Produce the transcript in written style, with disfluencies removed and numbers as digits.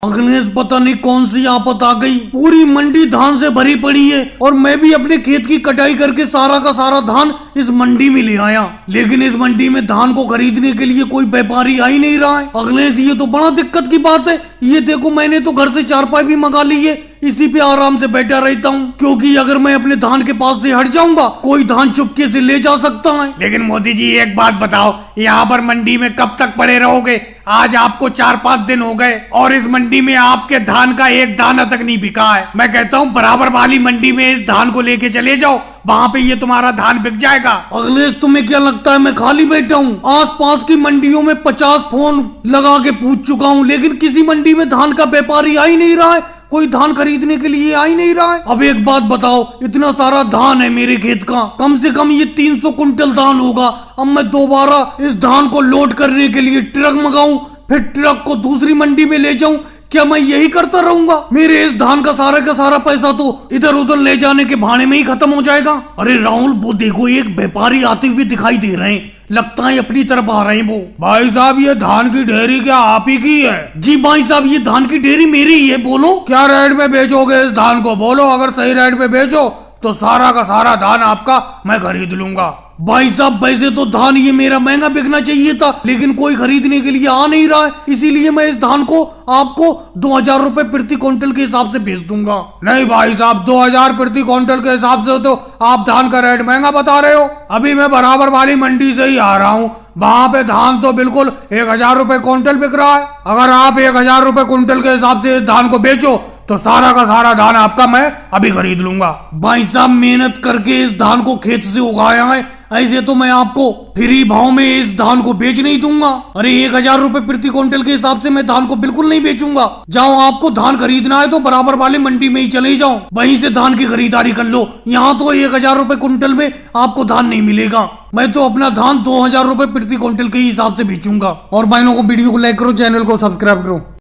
अखिलेश पता नहीं कौन सी आफत आ गई। पूरी मंडी धान से भरी पड़ी है और मैं भी अपने खेत की कटाई करके सारा का सारा धान इस मंडी में ले आया, लेकिन इस मंडी में धान को खरीदने के लिए कोई व्यापारी आ ही नहीं रहा है। अखिलेश ये तो बड़ा दिक्कत की बात है। ये देखो मैंने तो घर से चारपाई भी मंगा ली है, इसी पे आराम से बैठा रहता हूँ, क्योंकि अगर मैं अपने धान के पास से हट जाऊंगा कोई धान चुपके से ले जा सकता है। लेकिन मोदी जी एक बात बताओ, यहाँ पर मंडी में कब तक पड़े रहोगे? आज आपको 4-5 दिन हो गए और इस मंडी में आपके धान का एक दाना तक नहीं बिका है। मैं कहता हूँ बराबर वाली मंडी में इस धान को लेके चले जाओ, वहाँ पे ये तुम्हारा धान बिक जाएगा। अखिलेश तुम्हें क्या लगता है मैं खाली बैठा हूँ? आसपास की मंडियों में 50 फोन लगा के पूछ चुका हूँ, लेकिन किसी मंडी में धान का व्यापारी आ ही नहीं रहा है, कोई धान खरीदने के लिए आ ही नहीं रहा है। अब एक बात बताओ, इतना सारा धान है मेरे खेत का, कम से कम ये 300 कुंटल धान होगा। अब मैं दोबारा इस धान को लोड करने के लिए ट्रक मंगाऊं, फिर ट्रक को दूसरी मंडी में ले जाऊं, क्या मैं यही करता रहूंगा? मेरे इस धान का सारा पैसा तो इधर उधर ले जाने के बहाने में ही खत्म हो जाएगा। अरे राहुल, वो देखो एक व्यापारी आते हुए दिखाई दे रहे हैं, लगता है अपनी तरफ आ रहे हैं वो। भाई साहब, ये धान की ढेरी क्या आप ही की है? जी भाई साहब, ये धान की ढेरी मेरी ही है। बोलो क्या रेट में बेचोगे इस धान को? बोलो, अगर सही रेट में बेचो तो सारा का सारा धान आपका मैं खरीद लूंगा। भाई साहब, वैसे तो धान ये मेरा महंगा बिकना चाहिए था, लेकिन कोई खरीदने के लिए आ नहीं रहा है, इसीलिए मैं इस धान को आपको 2000 रुपए प्रति क्विंटल के हिसाब से बेच दूंगा। नहीं भाई साहब, 2000 प्रति क्विंटल के हिसाब से तो आप धान का रेट महंगा बता रहे हो। अभी मैं बराबर वाली मंडी से ही आ रहा हूँ, वहाँ पे धान तो बिल्कुल 1000 रुपए क्विंटल बिक रहा है। अगर आप 1000 रुपए क्विंटल के हिसाब से धान को बेचो तो सारा का सारा धान आपका मैं अभी खरीद लूंगा। भाई साहब, मेहनत करके इस धान को खेत से उगाया है, ऐसे तो मैं आपको फ्री भाव में इस धान को बेच नहीं दूंगा। अरे 1000 रुपए प्रति क्विंटल के हिसाब से मैं धान को बिल्कुल नहीं बेचूंगा। जाओ, आपको धान खरीदना है तो बराबर वाली मंडी में ही चले जाओ, वहीं से धान की खरीदारी कर लो। यहाँ तो 1000 रुपए क्विंटल में आपको धान नहीं मिलेगा। मैं तो अपना धान 2000 रुपए प्रति क्विंटल के हिसाब से बेचूंगा। और भाइयों को वीडियो को लाइक करो, चैनल को सब्सक्राइब करो।